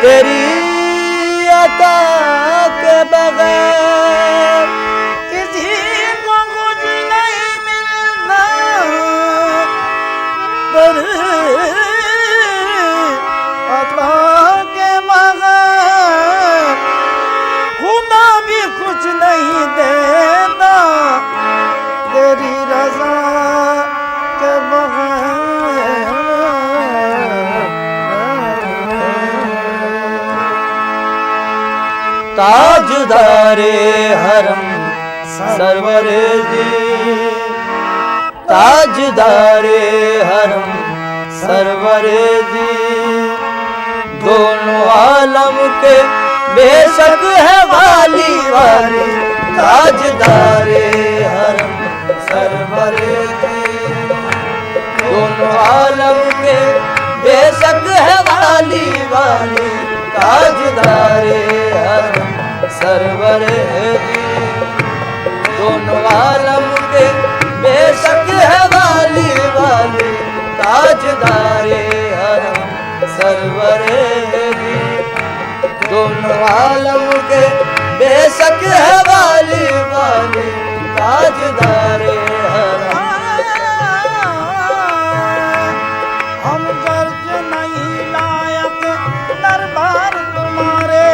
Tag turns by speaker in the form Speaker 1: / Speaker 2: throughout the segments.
Speaker 1: तेरी अता के बगैर
Speaker 2: किसी को कुछ नहीं मिलना, तेरी अता के बगैर खुदा भी कुछ नहीं देता, तेरी रज़ा के बगैर।
Speaker 1: ताजदारे हरम सरवरे जी, ताजदारे हरम सरवरे जी, दोनों आलम के बेशक है वाली वाली। ताजदारे हरम सरवरे जी, दोनों आलम के बेशक है वाली वाली। ताजदारे हरम सरवरे जी, दोनों आलम के बेशक है वाली वाली। ताजदारे हरम सरवरे जी, दोनों आलम के बेशक है वाली वाली। ताजदारे हरम।
Speaker 2: हम गर्ज नहीं लायक दरबार तुम्हारे,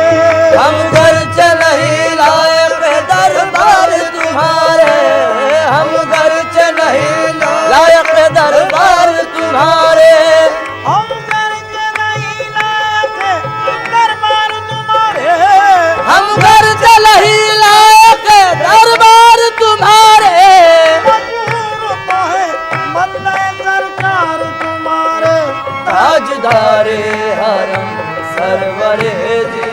Speaker 1: हम गर्ज नहीं लायक दरबार तुम्हारे, हम गर्ज नहीं लायक दरबार तुम्हारे,
Speaker 2: हम गर्ज नहीं लायक दरबार तुम्हारे,
Speaker 1: हम गर्ज नहीं लायक दरबार तुम्हारे।
Speaker 2: मजबूर तो है बंदे सरकार तुम्हारे।
Speaker 1: ताजदारे हरम सरवरे जी,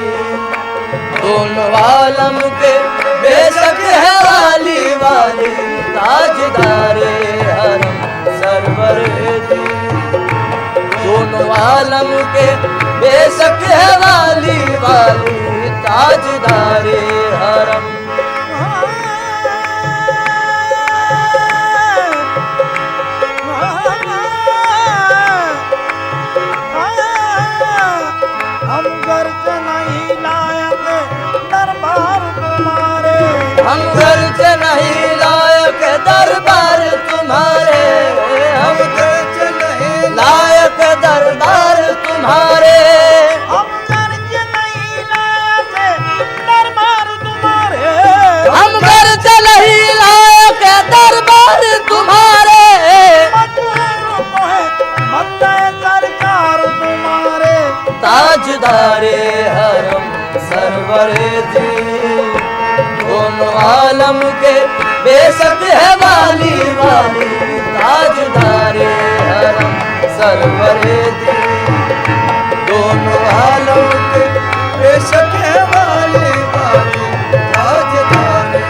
Speaker 1: दोनों आलम के बेशक है वाली वाली। ताजदारे हरम सरवरे जी, दोनों आलम के बेशक है वाली वाली। ताजदारे हरम।
Speaker 2: हम गर्ज नहीं लायक दरबार तुम्हारे,
Speaker 1: हम गर्ज नहीं लायक दरबार तुम्हारे, हम गर्ज नहीं लायक दरबार तुम्हारे,
Speaker 2: हम गर्ज नहीं लायक दरबार तुम्हारे,
Speaker 1: हम गर्ज नहीं लायक दरबार तुम्हारे।
Speaker 2: मजबूर तो है बंदे सरकार तुम्हारे।
Speaker 1: ताजदारे हरम सरवरे जी, दोनों आलम के बेशक है वाली वाली। ताजदारे हरम सरवरे जी, दोनों आलम के बेशक है वाली वाली। ताजदारे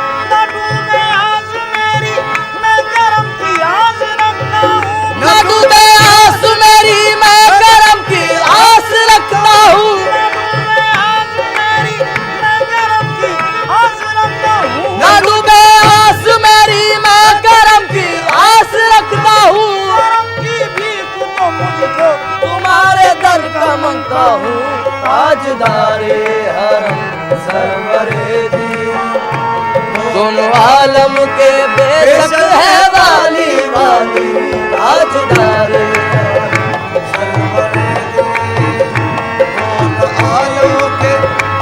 Speaker 2: न डूबे आस मेरी, मैं करम की आस रखता हूँ।
Speaker 1: न डूबे आस मेरी, मैं करम की आस रखता हूँ।
Speaker 2: न डूबे आस मेरी, मैं करम की आस रखता हूँ।
Speaker 1: न डूबे आस मेरी, मैं करम की आस रखता हूँ।
Speaker 2: करम की भीख तो मुझको
Speaker 1: तुम्हारे दर का मांगता हूँ। ताजदारे हरम सरवरे जी, दोनों आलम के बेशक है वाली वाली। ताजदारे हरम सरवरे जी, दोनों आलम के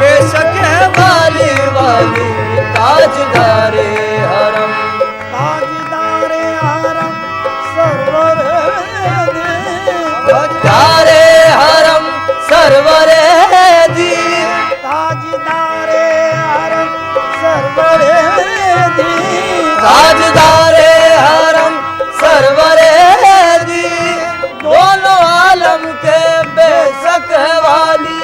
Speaker 1: बेशक है वाली वाली। ताजदारे हरम।
Speaker 2: ताजदारे हरम सरवरे जी,
Speaker 1: ताजदारे हरम सरवरे जी,
Speaker 2: ताजदारे हरम सरवरे जी,
Speaker 1: ताजदारे हरम सरवरे जी, दोनों आलम के बेशक है वाली।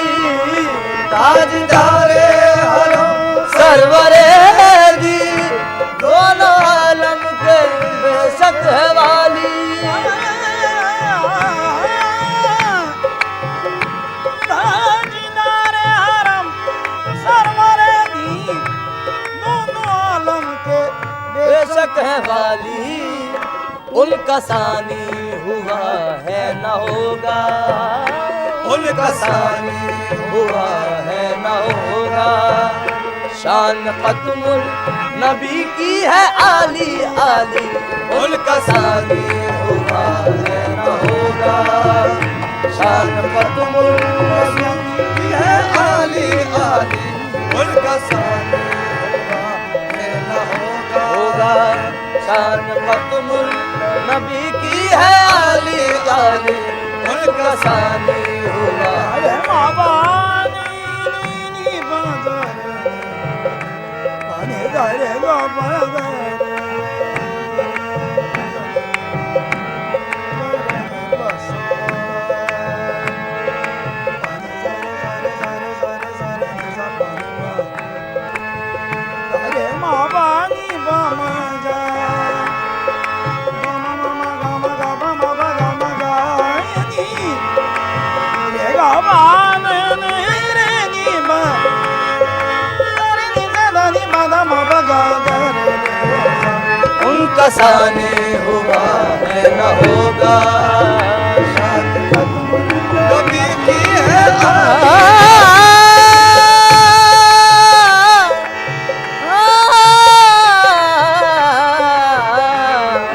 Speaker 1: ताजदारे हरम सरवरे जी, दोनों आलम के बेशक है वाली।
Speaker 2: ताजदारे हरम सरवरे जी, दोनों आलम के
Speaker 1: बेशक है वाली। उनका सानी हुआ है न होगा, उनका सानी हुआ है न होगा। शान खत्मुल नबी की है आली आली, उनका सानी हुआ है न होगा। शान खत्मुल नबी की है आली आली, उनका सानी हुआ है न होगा। शान खत्मुल नबी की है आली आली, उनका सानी हुआ है। उनका सानी हुआ है न होगा। शान खत्मुल नबी की है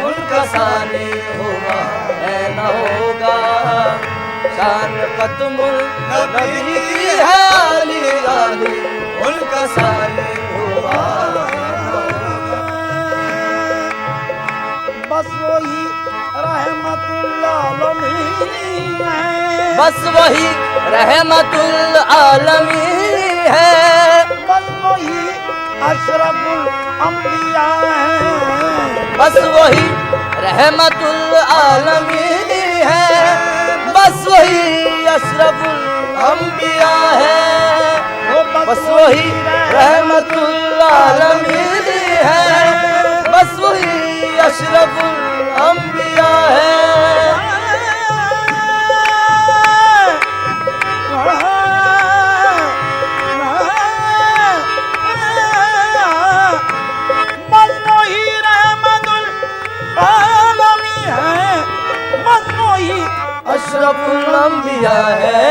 Speaker 1: उनका सानी हुआ है न होगा। शान खत्मुल नबी की है आली आली, उनका सानी हुआ।
Speaker 2: बस वही रहमतुल आलमीन है,
Speaker 1: बस वही रहमतुल आलमीन है।
Speaker 2: बस वही अशरफुल अंबिया है,
Speaker 1: बस वही रहमतुल आलमीन है। बस वही अशरफुल अंबिया है, बस वही रहमतुल आलमीन है। बस वही अशरफुल अंबिया है।
Speaker 2: बस वही रहमतुल आलमीन है, बस वही
Speaker 1: अशरफुल अंबिया है।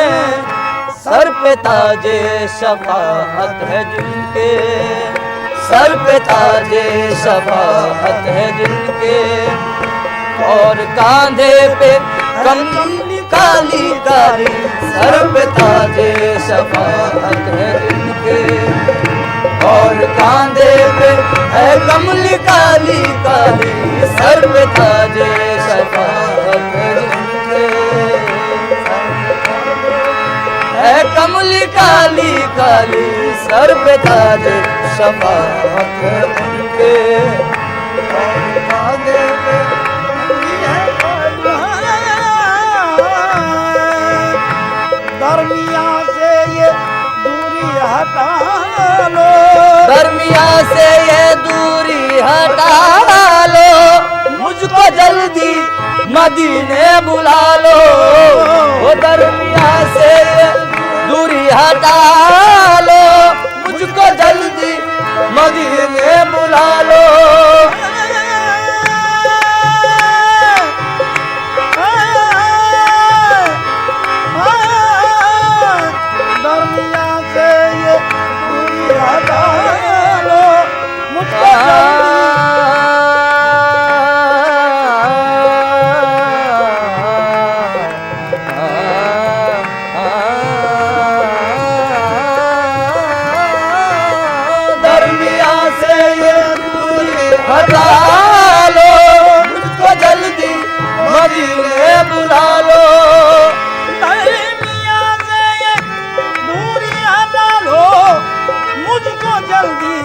Speaker 1: सर पे ताजे शफाअत है जिनके, सर पे ताजे शफाअत है जिनके, और कांधे पे कमली काली काली। सर पे ताजे शफाअत है जिनके, और कांधे पे है कमली काली काली। सर पे ताजे शफाअत है जिनके, है कमली काली काली। सर पे ताजे शफाअत है उनके, और कांधे पे कमली है
Speaker 2: दरमिया से ये दूरी हटा लो,
Speaker 1: दरमिया से ये दूरी हटा लो। मुझको जल्दी मदीने बुला लो, वो दरमिया से ये दूरी हटा लो। मुझको जल्दी मदीने बुला लो।
Speaker 2: दरमिया से ये दूरी हटा लो, मुझको
Speaker 1: दरमिया से ये दूरी हटा लो। मुझको जल्दी मदीने बुला लो।
Speaker 2: दरमिया से ये दूरी हटा लो, मुझको जल्दी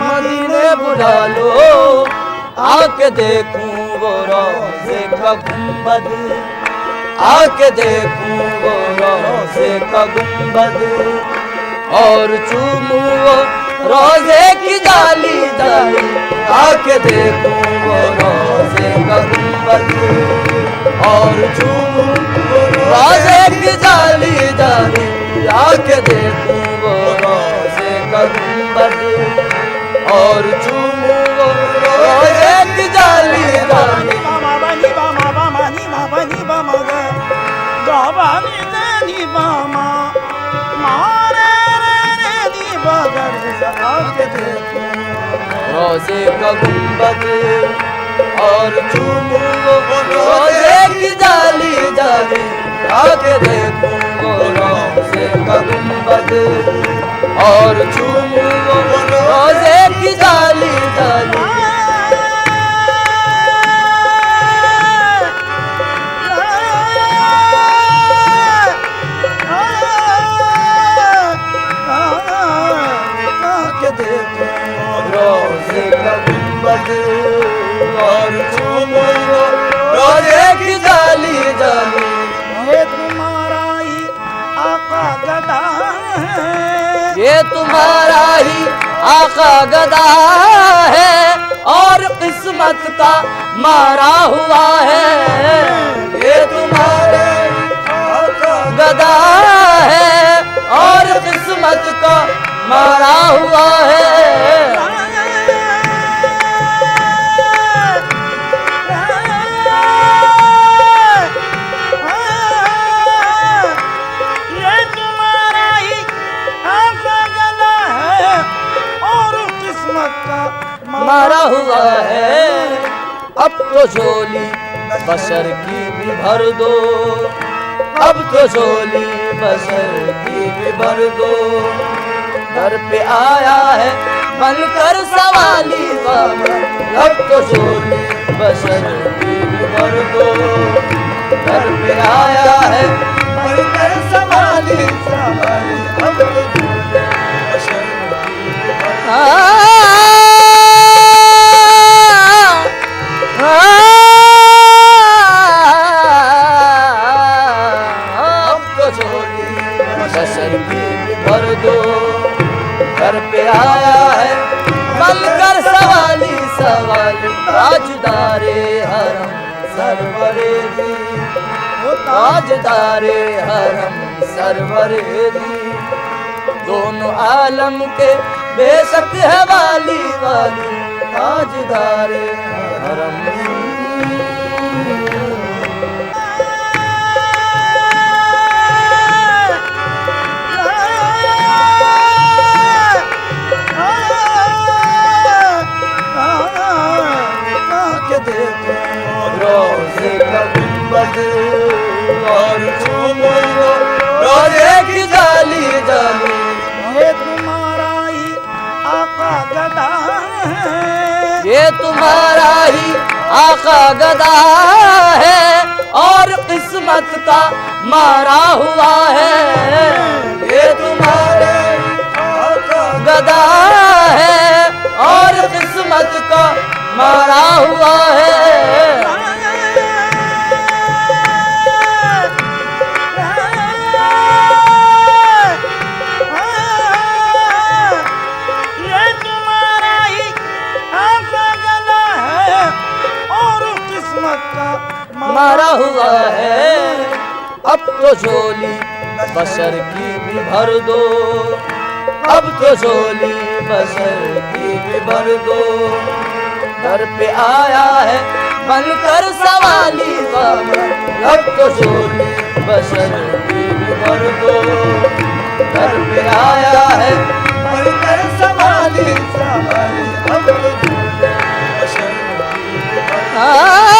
Speaker 1: मदीने बुला लो। आके देखूं वो रोज़े का गुंबद, आके देखूं वो रोज़े का गुंबद, और चूमूं वो रोज़े की जाली जाली। आके देखूं वो रोज़े का गुंबद, और चूमूं वो रोज़े की जाली जाली। आके देखूं वो रोज़े का गुंबद, और चूमूं वो रोज़े की जाली जाली।
Speaker 2: बामा बनी बामा बामा नी मा बनी रामा मारे रे दी बगर आके देखो
Speaker 1: रोजे का गुंबद और चूमू रोजे की जाली जाली आके देखूं वो रोजे का गुंबद और चूमू रोजे की जाली जाली रोजे का गुंबद और चूमू रोजे की जाली जाली
Speaker 2: ये तुम्हारा ही आका गदा है
Speaker 1: ये तुम्हारा ही आका गदा है और किस्मत का मारा हुआ है ये तुम्हारा ही आका गदा है और किस्मत का मारा हुआ है मारा हुआ है अब तो झोली बशर की भी भर दो अब तो झोली बशर की भी भर दो घर पे आया है बनकर सवाली बाबा अब तो झोली बशर की भी भर दो घर पे आया है बनकर सवाली सवाली अब तो झोली बशर की भी भर दो बशर की भर दो घर पे आया है बनकर सवाली सवाली ताजदारे हरम सरवरे दी ताजदारे हरम सरवरे दी दोनों आलम के बेशक है वाली वाली ताजदारे हरम रोजे का गुंबद और चूमू रोजे की जाली जाली
Speaker 2: ये तुम्हारा ही आका गदा है
Speaker 1: ये तुम्हारा ही आका गदा है और किस्मत का मारा हुआ है ये तुम्हारा ही आका गदा है और किस्मत का मारा हुआ है
Speaker 2: ये तुम्हारा ही आका गदा है और किस्मत का
Speaker 1: मारा हुआ है अब तो झोली बशर की भी भर दो अब तो झोली बशर की भी भर दो घर पे आया है बनकर सवाली बाबा अब तो झोली बशर की भी भर दो घर पे आया है बनकर सवाली सवाली अब तो झोली बशर की भी भर दो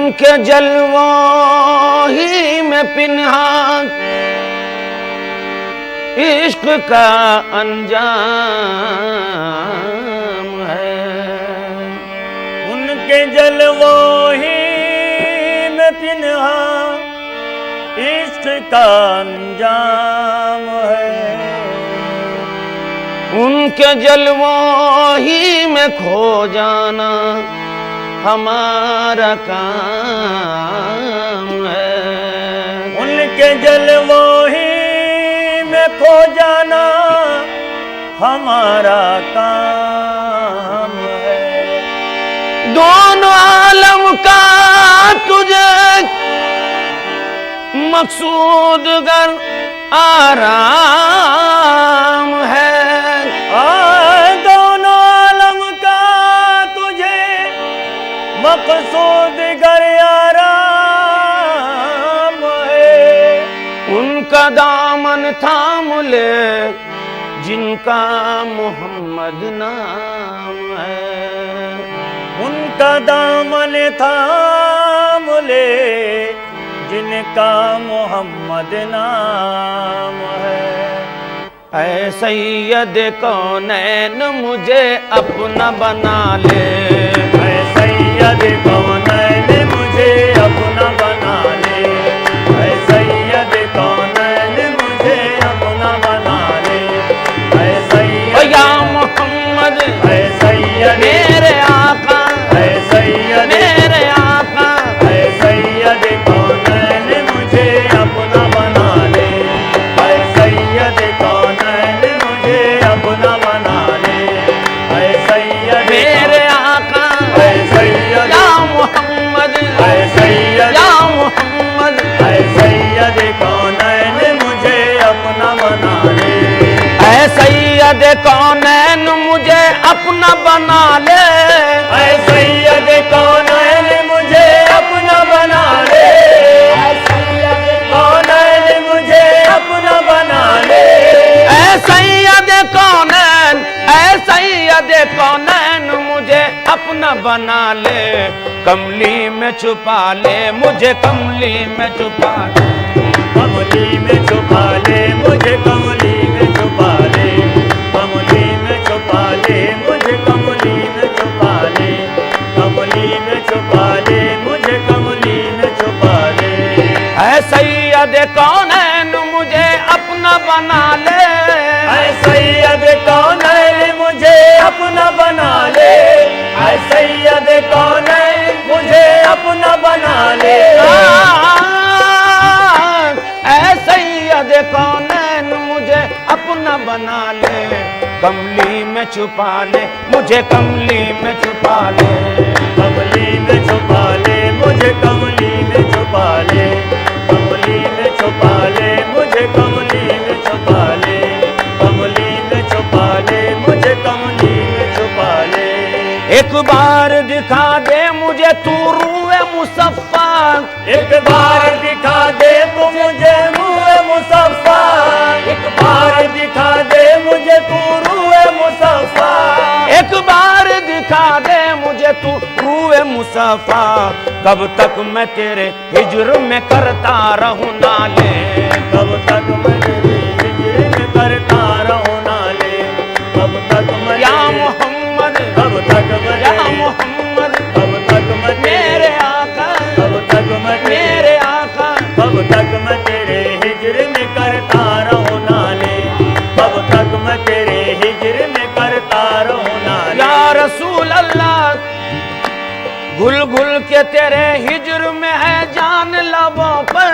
Speaker 3: उनके जलवों ही में पिन्हा इश्क का अंजाम है।
Speaker 2: उनके जलवों ही में पिन्हा इश्क का अंजाम है।
Speaker 3: उनके जलवों ही में खो जाना हमारा काम है।
Speaker 2: उनके जलवों ही में खो जाना हमारा काम है।
Speaker 3: दोनों आलम का तुझे मकसूद गर आराम है।
Speaker 2: दोनों आलम का तुझे मकसूद गर आराम है।
Speaker 3: उनका दामन थाम ले जिनका मोहम्मद नाम है।
Speaker 2: उनका दामन थाम ले जिनका मोहम्मद नाम है।
Speaker 3: ऐ सैयद कौनैन मुझे अपना बना ले।
Speaker 2: ऐ सैयद कौनैन मुझे अपना बना ले। ऐ सैयद कौनैन मुझे अपना बना ले। ऐ सैयद
Speaker 3: या मोहम्मद
Speaker 2: ऐ सैयद
Speaker 3: मेरे आका
Speaker 2: ऐ सैयद
Speaker 3: मेरे आका
Speaker 2: ऐ सैयद कौनैन मुझे अपना बना ले। ऐ सैयद कौनैन मुझे अपना बना ले। ऐ सैयद
Speaker 3: मेरे आका
Speaker 2: ऐ सैयद
Speaker 3: या मोहम्मद
Speaker 2: ऐ सैयद
Speaker 3: या मोहम्मद
Speaker 2: ऐ सैयद कौनैन मुझे अपना बना ले।
Speaker 3: ऐ सैयद कौनैन मुझे अपना बना ले।
Speaker 2: ऐ सैयद कौनैन मुझे अपना बना ले। ऐ सैयद कौनैन मुझे अपना बना ले।
Speaker 3: ऐ सैयद कौनैन ऐ सैयद कौनैन मुझे अपना बना ले। कमली में छुपा ले मुझे कमली में छुपा ले।
Speaker 2: कमली में छुपा ले मुझे कमली में छुपा ले। कमली में छुपा ले मुझे कमली में छुपा ले। कमली में छुपा ले मुझे कमली में छुपा ले।
Speaker 3: ऐ सैयद कौनैन मुझे अपना बना ले।
Speaker 2: ऐ सैयद कौनैन मुझे अपना बना ले। ऐ सैयद कौनैन मुझे अपना बना ले।
Speaker 3: ऐ सैयद कौनैन मुझे अपना बना ले। कमली में छुपा ले मुझे कमली में छुपा ले।
Speaker 2: कमली में छुपा ले मुझे कमली में छुपा ले। कमली में छुपा ले मुझे कमली में छुपा ले। कमली में छुपा ले मुझे कमली में छुपा ले।
Speaker 3: एक बार दिखा दे मुझे तू रूए मुसफ्फा।
Speaker 2: एक बार दिखा दे तू मुझे रूए मुसफ्फा। एक बार दिखा दे मुझे तू रूए मुसफ्फा।
Speaker 3: एक बार दिखा दे मुझे तू रूए मुसफ़ा। कब तक मैं तेरे हिज्र में करता रहूं नाले।
Speaker 2: कब तक मैं तेरे हिज्र में करता रहूं नाले। कब तक मैं
Speaker 3: या मोहम्मद
Speaker 2: कब तक मैं
Speaker 3: या मोहम्मद
Speaker 2: कब तक मैं
Speaker 3: मेरे आका
Speaker 2: कब तक मैं
Speaker 3: मेरे आका
Speaker 2: कब तक मैं तेरे हिज्र में करता रहूं नाले। कब तक मैं तेरे हिज्र में करता रहूं नाले।
Speaker 3: या रसूल अल्लाह घुल घुल के तेरे हिज्र में है जान लबों पर।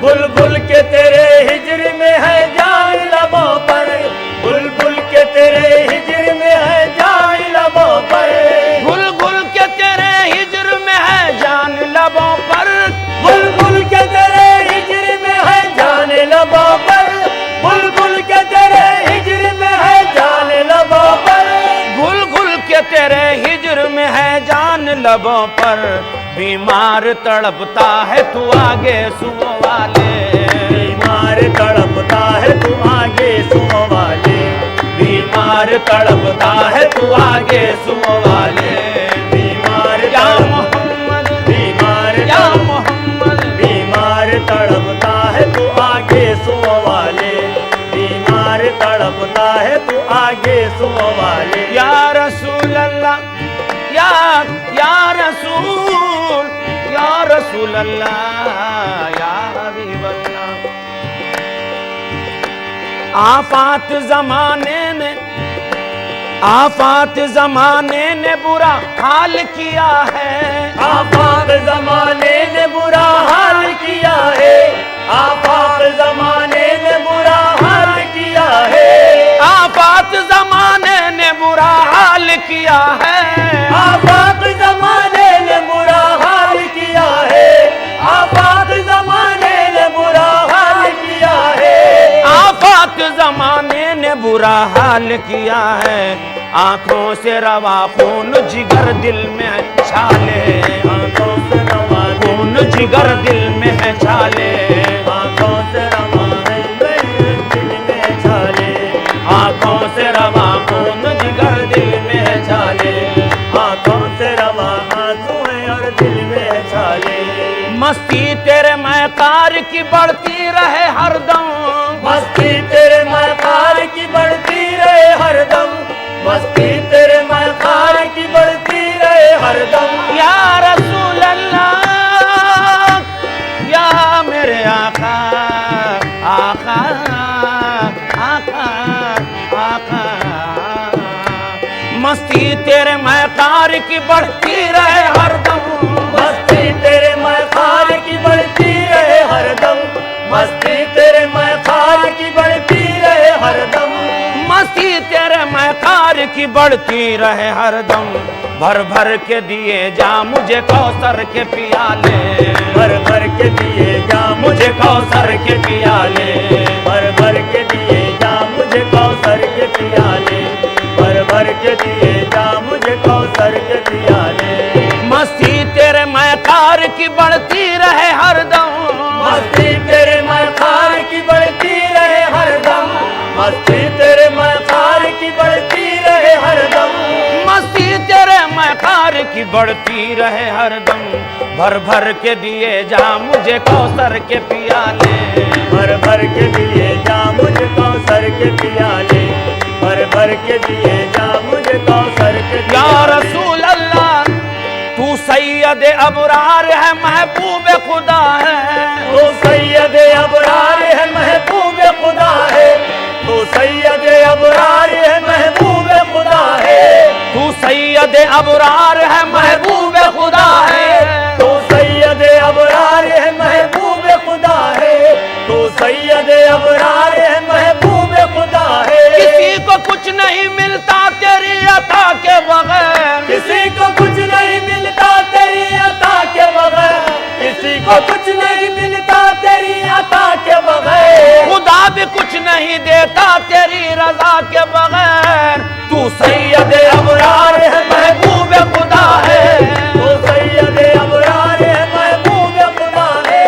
Speaker 2: बुलबुल के तेरे हिज्र में है जान लबों पर। बुलबुल के तेरे हिज्र में है जान लबों पर।
Speaker 3: घुल घुल के तेरे हिज्र में है जान लबों पर।
Speaker 2: बुलबुल के तेरे हिज्र में है जान लबों पर। बुलबुल के तेरे हिज्र में है जान लबों पर।
Speaker 3: घुल घुल के तेरे हिज्र में है जान लबों पर। बीमार तड़पता है तू आगे सुओ वाले।
Speaker 2: बीमार तड़पता है तू आगे सुओ वाले।
Speaker 3: बीमार तड़पता है तू आगे सुओ वाले।
Speaker 2: बीमार
Speaker 3: या मोहम्मद
Speaker 2: बीमार
Speaker 3: या
Speaker 2: आंसुओं वाले।
Speaker 3: या रसूल अल्लाह या रसूल अल्लाह या हबीब अल्लाह। आफात जमाने ने बुरा हाल किया है।
Speaker 2: आफात जमाने ने बुरा हाल किया है। आफात जमाने ने बुरा हाल किया है।
Speaker 3: आफात जमाने ने बुरा हाल किया है।
Speaker 2: आफात जमाने ने बुरा हाल किया है। आफात जमाने ने बुरा हाल किया है।
Speaker 3: आफात जमाने ने बुरा हाल किया है। आंखों से रवा खून जिगर दिल में है छाले।
Speaker 2: आंखों से रवा
Speaker 3: खून जिगर दिल में है छाले।
Speaker 2: आंखों से रवा दिल में छाले।
Speaker 3: आंखों से रवा खून जिगर दिल में है छाले।
Speaker 2: आंखों से रवा आंसू है और दिल में है छाले।
Speaker 3: मस्ती तेरे मैकार की बढ़ती रहे हरदम।
Speaker 2: मस्ती तेरे मैकार की बढ़ती रहे हरदम। मस्ती तेरे मैकार की बढ़ती रहे हरदम।
Speaker 3: या रसूल अल्लाह या मेरे आका आका आका आका। मस्ती तेरे मैकार की बढ़ती रहे हरदम।
Speaker 2: मस्ती तेरे मैकार की बढ़ती रहे हरदम। मस्ती तेरे मैकार की बढ़ती रहे हरदम।
Speaker 3: मस्ती तेरे मैकार की बढ़ती रहे हरदम। भर भर के दिए जा मुझे कौसर के पियाले।
Speaker 2: भर भर के दिए जा
Speaker 3: मुझे कौसर के पियाले।
Speaker 2: भर भर के दिए जा मुझे कौसर के पियाले। भर भर के दिए जा मुझे कौसर के पियाले।
Speaker 3: मस्ती तेरे मैकार की बढ़ती रहे हरदम।
Speaker 2: मस्ती तेरे मैकार की बढ़ती रहे हरदम। मस्ती तेरे मैकार की बढ़ती रहे हरदम।
Speaker 3: मस्ती तेरे मैकार की बढ़ती रहे हरदम। भर भर के दिए जा मुझे कौसर के पियाले।
Speaker 2: भर भर के दिए जा मुझे कौसर के पियाले। भर भर के दिए जा मुझे कौसर के
Speaker 3: या
Speaker 2: पियाले।
Speaker 3: रसूल अल्लाह तू सैयद अबरार है महबूब खुदा है।
Speaker 2: तू सैयद अबरार है महबूब खुदा है। तू सैयद अबरार है महबूब खुदा है।
Speaker 3: तू सैयद अबरार है महबूब खुदा है।
Speaker 2: तू सैयद अबरार है महबूब खुदा है। तू सैयद अबरार है महबूब खुदा है।
Speaker 3: किसी को कुछ नहीं मिलता तेरी अता के बगैर।
Speaker 2: किसी को कुछ नहीं मिलता तेरी अता के बगैर। किसी को कुछ नहीं मिलता तेरी अता के बगैर।
Speaker 3: खुदा भी कुछ नहीं देता तेरी रजा के बगैर। तू सैयद अबरार है महबूब खुदा है।
Speaker 2: तू सैयद अबरार है महबूब खुदा है।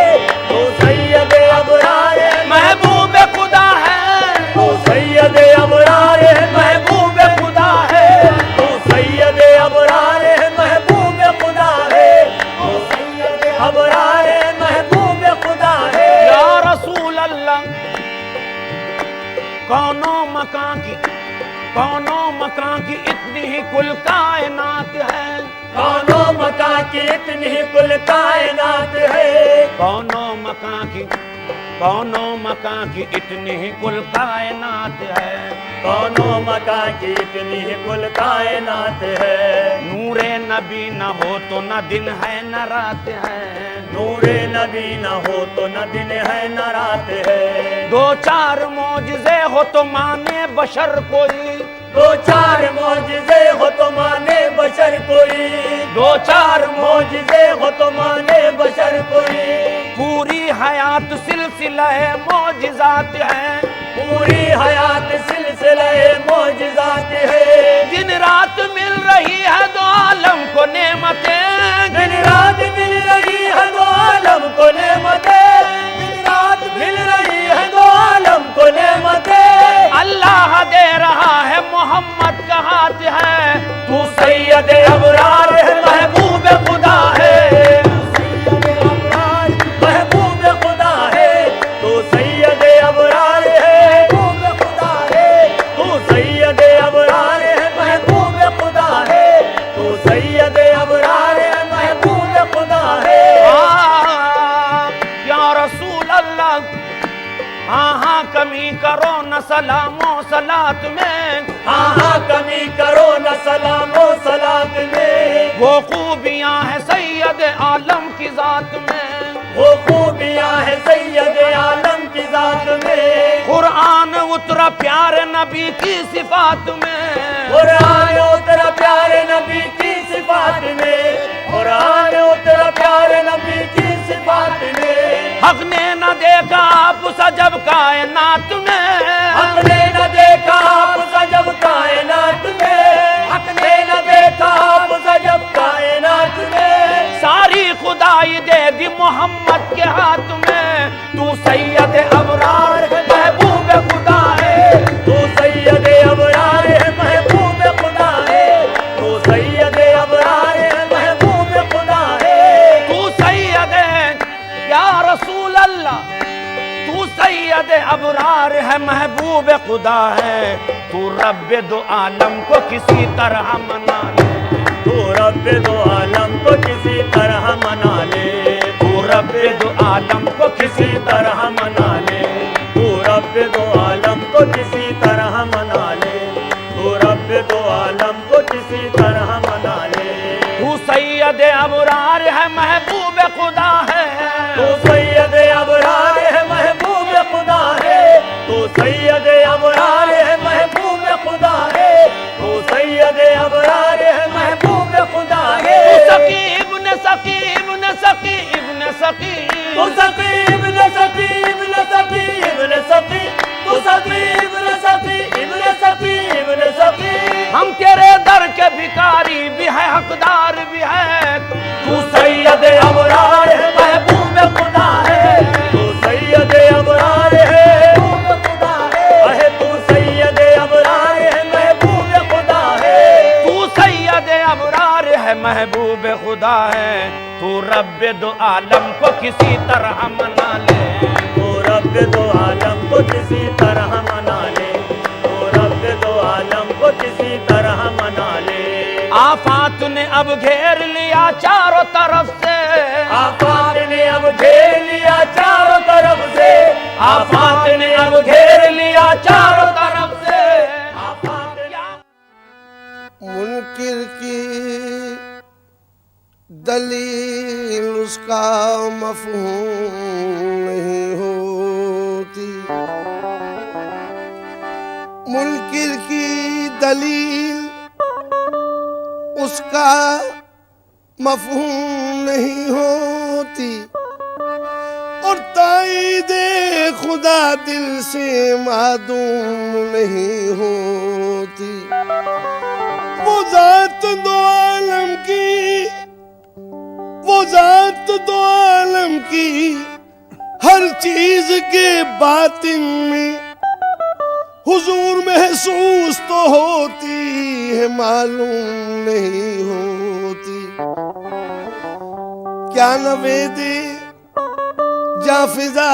Speaker 2: तू सैयद अबरार है
Speaker 3: महबूब खुदा है।
Speaker 2: तू सैयद अबरार है महबूब खुदा है। तू सैयद अबरार है महबूब खुदा है। तू सैयद अबरार है महबूब खुदा है।
Speaker 3: या रसूल अल्लाह कौनो मकान की इतनी ही कुल कायनात है।
Speaker 2: कौनो मकान की इतनी ही कुल कायनात है।
Speaker 3: कौनो मकान की इतनी ही कुल कायनात है।
Speaker 2: कौनो मकान की इतनी ही कुल कायनात है।
Speaker 3: नूरे नबी न हो तो न दिन है न रात है।
Speaker 2: नूरे नबी न हो तो न दिन है न रात है।
Speaker 3: दो चार मौजज़े हो तो माने बशर कोई।
Speaker 2: दो चार मौजज़े हो तो माने बशर कोई। दो चार मौजज़े हो तो माने बशर कोई।
Speaker 3: पूरी हयात सिलसिला मौजिज़ात है।
Speaker 2: पूरी हयात सिलसिला मौजज़ात है।
Speaker 3: दिन रात मिल रही है दो आलम को नेमतें।
Speaker 2: दिन रात मिल रही है दो आलम को नेमतें। दिन रात मिल रही है दो आलम को नेमतें।
Speaker 3: अल्लाह दे रहा है मोहम्मद का हाथ है।
Speaker 2: तू सैयद अबरार है महबूब खुदा है। महबूब खुदा है। तू सैयद अबरार है महबूब खुदा है। तू सैयद अबरार
Speaker 3: करो न सलामो सलात में,
Speaker 2: हाँ हाँ कमी करो न सलामो सलात में।
Speaker 3: वो खूबियां है सैयद आलम की जात में,
Speaker 2: वो खूबियां है सैयद आलम की जात में।
Speaker 3: कुरान उतरा प्यारे नबी की सिफात में,
Speaker 2: कुरान उतरा प्यारे नबी की सिफात में। कुरान उतरा प्यारे नबी की सिफात में।
Speaker 3: हक ने न देखा आप सजब कायनात में,
Speaker 2: हक ने न देखा आप सजब कायनात में। हक ने न देखा आप सजब कायनात में।
Speaker 3: सारी खुदाई दे दी मोहम्मद के हाथ में। तू सैयद अबरार है महबूब खुदा है,
Speaker 2: तू सैयद अबरार है महबूब खुदा है। तू सैयद अबरार है महबूब खुदा है।
Speaker 3: तू सैयद या रसूल अल्लाह, तू सैयद अबरार है महबूब खुदा है। तू रब्बे दो आलम को किसी तरह मना ले,
Speaker 2: तू रब्बे दो आलम को किसी तरह मना ले।
Speaker 3: तू रब्बे दो आलम को
Speaker 2: किसी तरह मना ले। तू रब्बे दो आलम को किसी तरह मना ले। तू रब्बे दो आलम को किसी तरह मना ले।
Speaker 3: तू सैयद अबरार है महबूब खुदा है,
Speaker 2: तू सैयद अबरार है महबूब खुदा है। तू सैयद अबरार है महबूब खुदा है। तू सैयद अबरार है महबूब खुदा है।
Speaker 3: सकीब ने सकीब ने सकीब ने सकीब,
Speaker 2: तू सकीब न सकीब न सकीब न सकीब। तू सकीब न सकीब न सकीब न सकीब।
Speaker 3: हम तेरे दर के भिखारी भी है हकदार भी है।
Speaker 2: तू सैयद अबरार है महबूब खुदा है। तू सैयद अबरार है महबूब खुदा है। तू सैयद अबरार है महबूब खुदा है।
Speaker 3: तू सैयद अबरार है महबूब खुदा है। तू रब्बे दो आलम को किसी तरह मना ले,
Speaker 2: तू रब्बे दो आलम को किसी तरह मना ले। तू रब्बे दो आलम को किसी तरह मना ले।
Speaker 3: आफात ने अब घेर लिया चारों तरफ से,
Speaker 2: आफात ने अब घेर लिया चारों तरफ से।
Speaker 3: आफात ने अब घेर लिया चारों तरफ से।
Speaker 4: मुनकिर की दलील उसका मफहूम नहीं होती। मुनकिर की दलील उसका मफहूम नहीं होती, और ताईदे खुदा दिल से मादूम नहीं होती। वो जात दो आलम की, वो जात दो आलम की हर चीज के बातिन में हुजूर महसूस तो होती है, मालूम नहीं होती। क्या नवेदे जाफिजा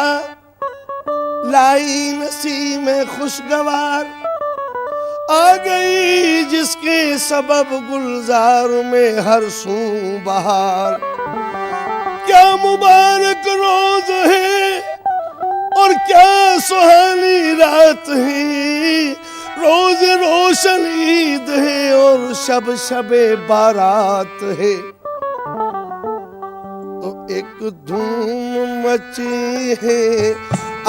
Speaker 4: लाई नसीम खुशगवार आ गई, जिसके सबब गुलजार में हर सू बहार। क्या मुबारक रोज है और क्या सुहानी रात है। रोज रोशन ईद है और शब शबे बारात है। तो एक धूम मची है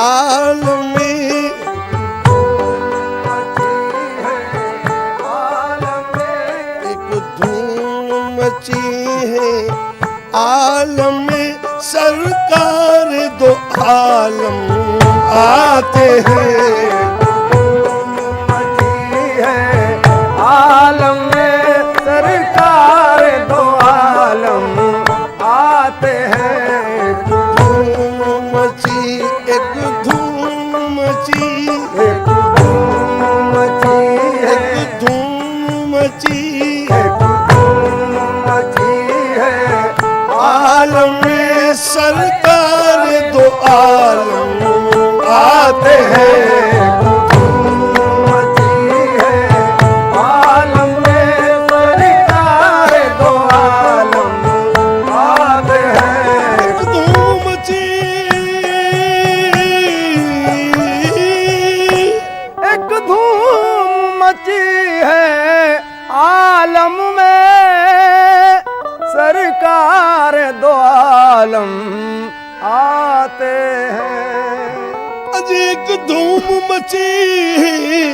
Speaker 4: आलम में, मची है आलम में। सरकार दो आलम आते हैं, मची है आलम में। सरकार दो आलम आते हैं। धूम मची एक धूम मची, एक धूम मची, एक धूम मची आलम में। सरकार दो आलम आते हैं। धूम मची है आलम में। सरकार दो आलम आते हैं। धूम मची आते हैं। अज एक धूम मची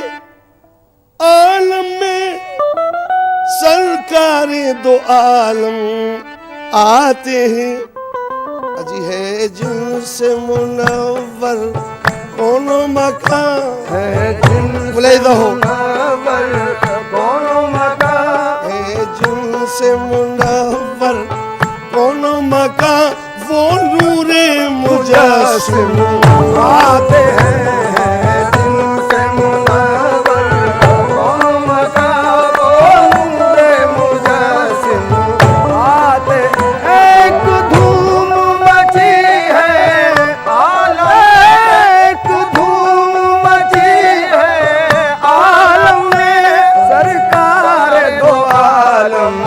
Speaker 4: आलम में, सरकार दो आलम आते हैं। अजी है जिनसे मुनव्वर कौन मकान है, जिनसे मुनव्वर कौन मकान है, जिनसे मुनव्वर कौन मकान, वो नूरे मुजस्सिम आते हैं। जिनसे मुनव्वर कौन मकान, वो नूरे मुजस्सिम आते हैं। एक धूम मची है आलम, एक धूम मची है आलम में, सरकार दो आलम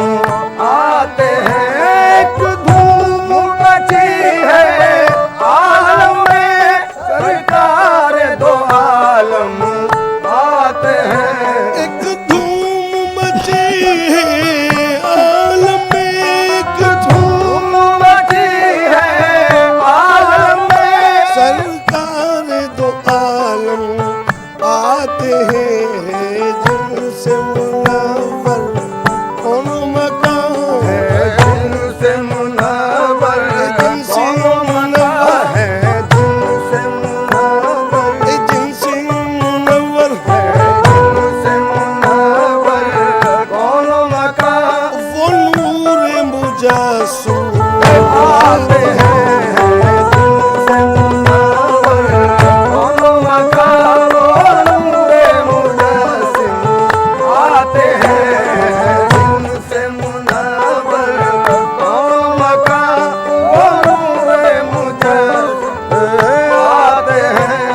Speaker 4: आते हैं। एक धूम मची है आलम में, सरकार दो आलम आते हैं। एक धूम मची है आलम में, एक धूम मची है आलम में, सरकार दो आलम आते हैं। जिनसे मुनव्वर कौन मकान है, जिनसे मुनव्वर जिनसे मुनव्वर है, जिनसे मुनव्वर जिनसे मुनव्वर है, जिनसे मुनव्वर कौन मकान, वो नूर मुजस्सिम आते हैं। जिनसे मुनव्वर कौन मकान, वो नूर मुजस्सिम आते हैं। जिनसे मुनव्वर कौन मकान, वो नूर मुजस्सिम आते हैं।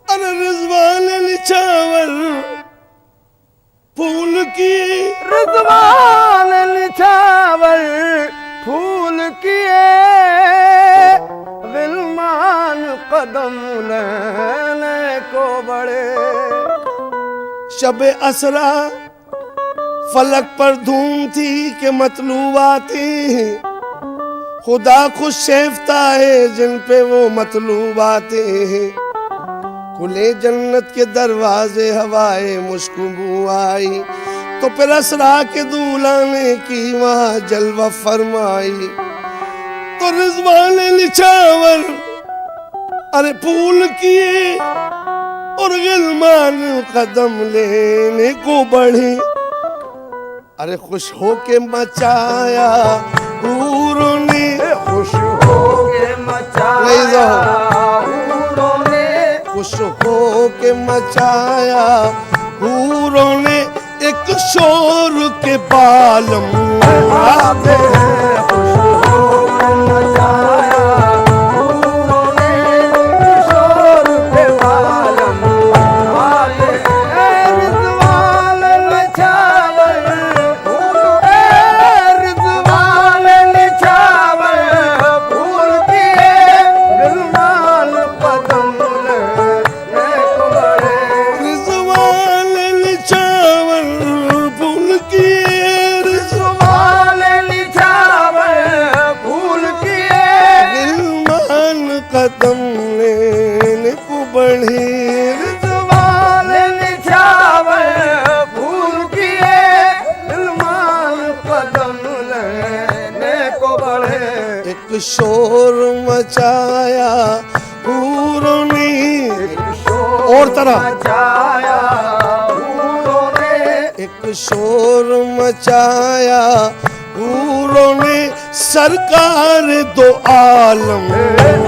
Speaker 4: अरे रिजवान निछावर फूल किए, रिजवान निछावर फूल किए, गिलमान कदम लेने को बड़े। शबे असरा फलक पर धूम थी कि मतलूबाती, खुदा खुद शेफ्ता है जिन पे वो मतलूबाते हैं। खुले जन्नत के दरवाजे, हवाए मुस्कुबू आई, तो फिर असरा के दूल्हा ने की वहाँ जलवा फरमाई। तो रिजवान निछावर अरे फूल किए और गिलमान कदम लेने को बढ़े। अरे खुश होके मचाया हूरों ने, खुश होके मचाया हूरों ने, खुश होके मचाया हूरों ने, एक शोर के बालम आते हैं। खुश होके मचाया हूरों ने, एक शोर के बालम आते हैं। रिजवान निछावर रिजवान निछावर फूल किए, गिलमान कदम लेने को बड़े। रिजवान निछावर फूल किए, रिजवान निछावर फूल किए, गिलमान कदम लेने को बढ़े। रिजवान निछावर फूल किए, गिलमान कदम लेने को बढ़े। एक शोर मचाया हूरों ने, और तरह मचाया हूरों ने, एक शोर मचाया हूरों ने, सरकार दो आलम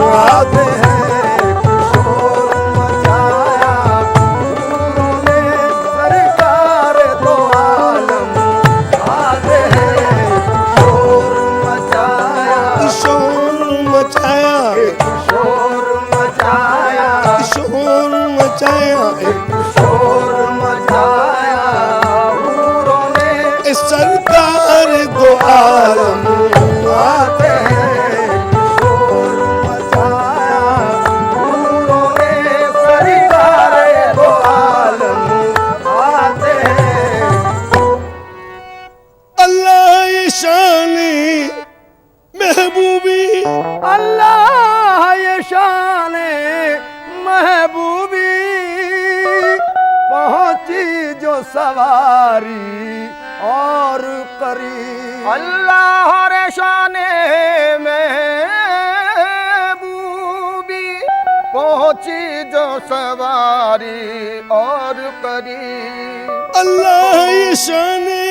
Speaker 4: आते हैं। एक शोर मचाया हूरों ने, सरकार दो आलम आते हैं। शोर मचाया, शोर मचाया, शोर मचाया, शोर मचाया, एक शोर मचाया हूरों ने, सरकार दो आलम आते हैं। शोर सवारी और करी।
Speaker 1: अल्लाह रे शाने महबूबी पहुंची जो सवारी और करी।
Speaker 4: अल्लाह ये शाने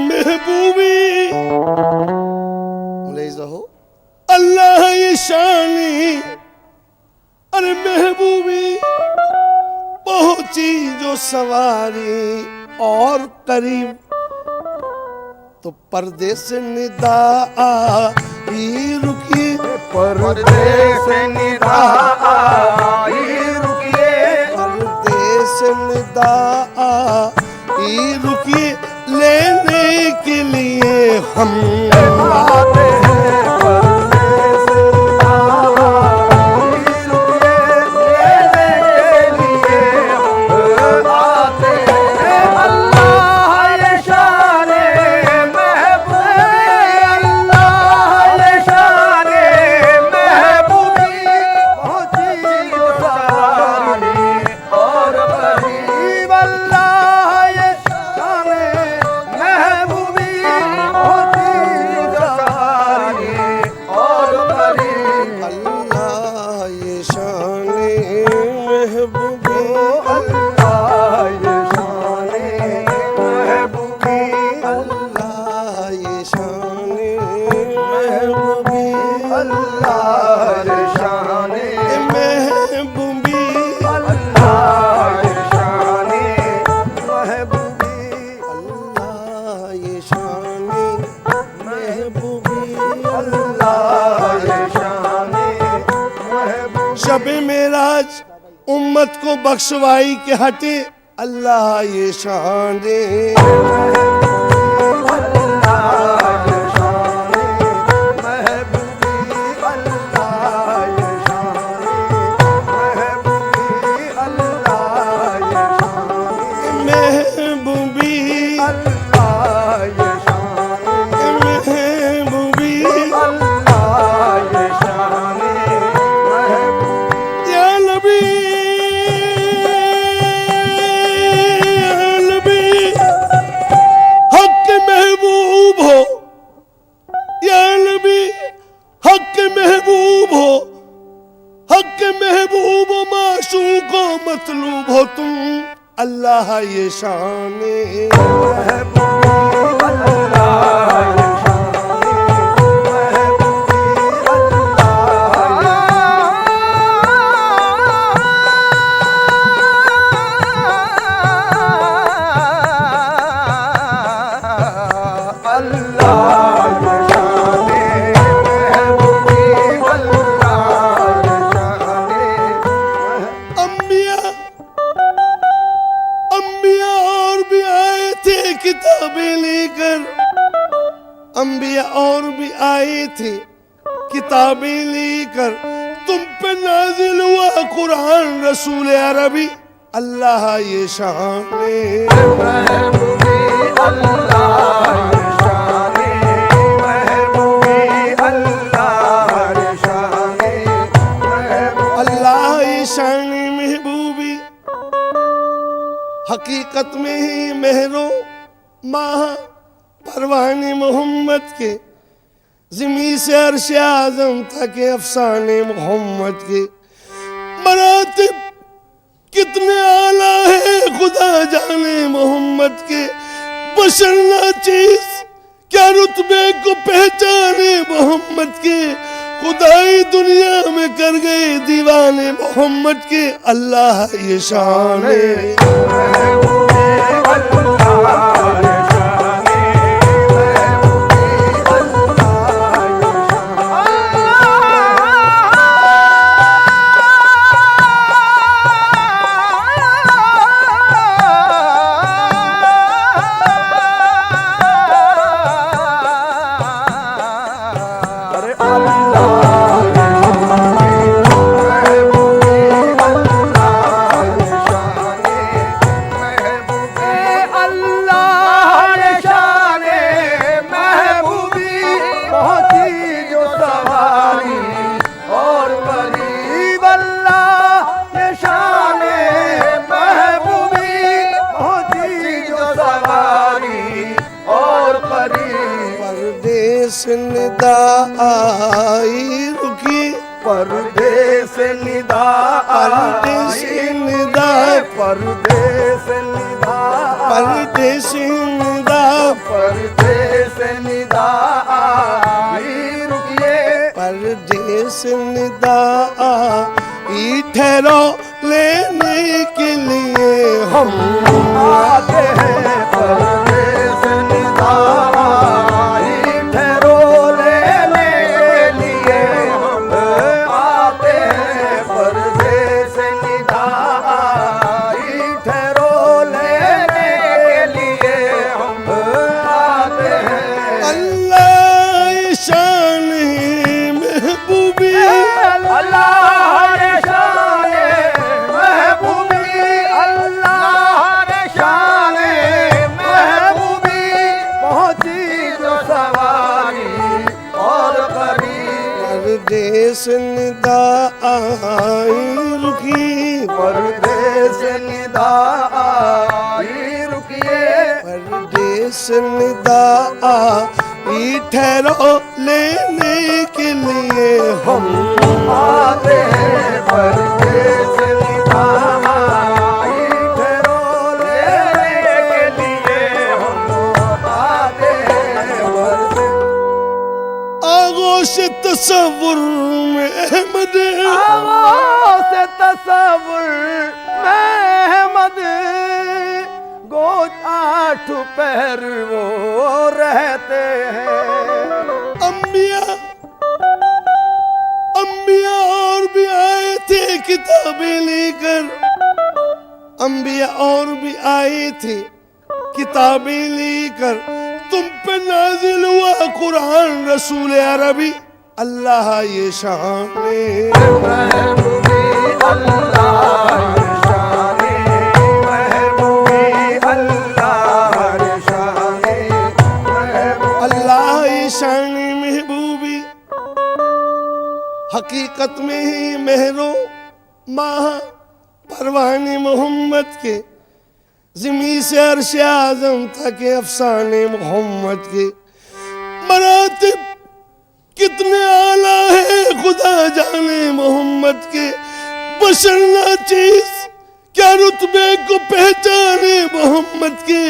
Speaker 4: महबूबी हो, अल्लाह ये शानी अरे महबूबी पहुंची जो सवारी और करीब। तो पर्दे से निदा आई रुकिए,
Speaker 1: पर्दे से निदा आई रुकिए,
Speaker 4: पर्दे से निदा आई रुकिए, लेने के लिए हम आते हैं। शबे मेराज उम्मत को बख्शवाई के हटे अल्लाह ये शाने। मतलूब हो तुम अल्लाह ये शाने। अंबिया और भी आए थे किताबें लेकर, तुम पे नाजिल हुआ कुरान रसूल अरबी अल्लाह ये शाने। अल्लाह ये शाने महबूबी हकीकत में ही मेहरो माह परवाने मोहम्मद के ज़मी से अर्श आज़म तक अफसाने मोहम्मद के मरातिब कितने आला है खुदा जाने मोहम्मद के। बशर नाचीज़ क्या रुतबे को पहचाने मोहम्मद के। खुदाई दुनिया में कर गए दीवाने मोहम्मद के अल्लाह ये शान है। निदा आई रुकी,
Speaker 1: परदेस निदा
Speaker 4: परदेस निदा,
Speaker 1: परदेस निदा
Speaker 4: परदेस निदा,
Speaker 1: परदेस निदा आई रुकिए,
Speaker 4: परदेस निदा आई ठहरो लेने के लिए हम
Speaker 1: आते हैं। परदेस निदा आई ठहरो लेने के लिए हम आते हैं। परदेस निदा आई ठहरो लेने के लिए हम आते हैं।
Speaker 4: अल्लाह शान महबूबी,
Speaker 1: अल्लाह रे शान महबूबी, अल्लाह रे शान महबूबी, पहुंची जो सवारी और करीब,
Speaker 4: परदेस निदा आई रुकी,
Speaker 1: परदेस निदा आई रुकिए,
Speaker 4: परदेस निदा आई ठहरो लेने के लिए हम
Speaker 1: आते हैं। परदेस निदा आई ठहरो लेने के लिए हम आते हैं।
Speaker 4: आगोश तसव्वुर में अहमद,
Speaker 1: से तसव्वुर महमद, गोद 8 पहर वो रहते हैं।
Speaker 4: अंबिया अंबिया और भी आए थे किताबें लेकर, अंबिया और भी आए थे किताबें लेकर, तुम पे नाजिल हुआ कुरान रसूल अरबी, अल्लाह ये शान
Speaker 1: महबूबी अल्लाह रे शाने, महबूबी अल्लाह रे शाने,
Speaker 4: अल्लाह ये शान महबूबी। हकीकत में ही महरो माह परवाने मोहम्मद के, ज़िमी से अर्श आज़म तक अफसाने मोहम्मद के मरातिब कितने आला है खुदा जाने मोहम्मद के। बशर नाचीज क्या रुतबे को पहचाने मोहम्मद के,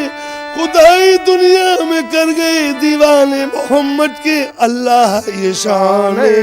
Speaker 4: खुदाई दुनिया में कर गए दीवाने मोहम्मद के, अल्लाह ये शान है।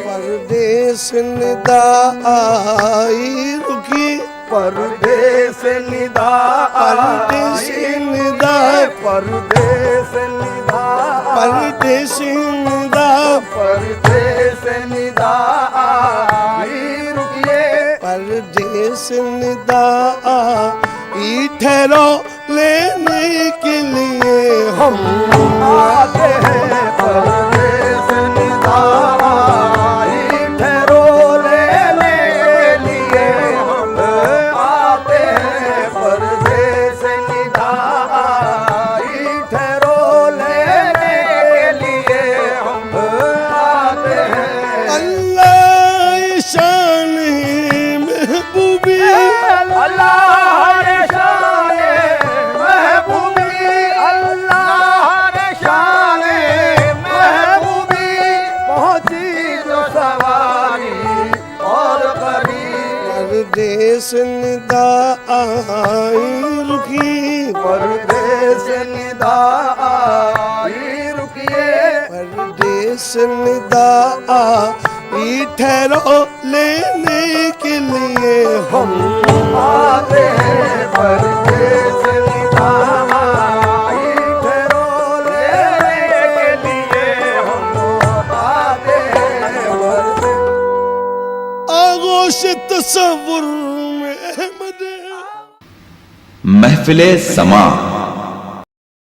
Speaker 4: परदेस निदा आई रुकी,
Speaker 1: परदेस निदा
Speaker 4: परदेस निदा,
Speaker 1: परदेस निदा
Speaker 4: परदेस निदा,
Speaker 1: परदेस निदा आई रुकिए,
Speaker 4: परदेस निदा आई ठहरो लेने के लिए हम
Speaker 1: आते हैं। परदेस निदा आई ठहरो लेने के लिए हम आते हैं। परदेस निदा आई ठहरो लेने के लिए हम आते हैं।
Speaker 4: अल्लाह शान महबूबी,
Speaker 1: अल्लाह रे शाने महबूबी, अल्लाह रे शाने महबूबी, पहुंची जो सवारी और करीब,
Speaker 4: परदेस निदा आई रुकी,
Speaker 1: परदेस निदा आई रुकिए,
Speaker 4: परदेस निदा आई ठहरो लेने के लिए हम
Speaker 1: आते हैं। परदेस निदा
Speaker 4: जोश तसव्वुर में अहमद।
Speaker 5: महफिले समा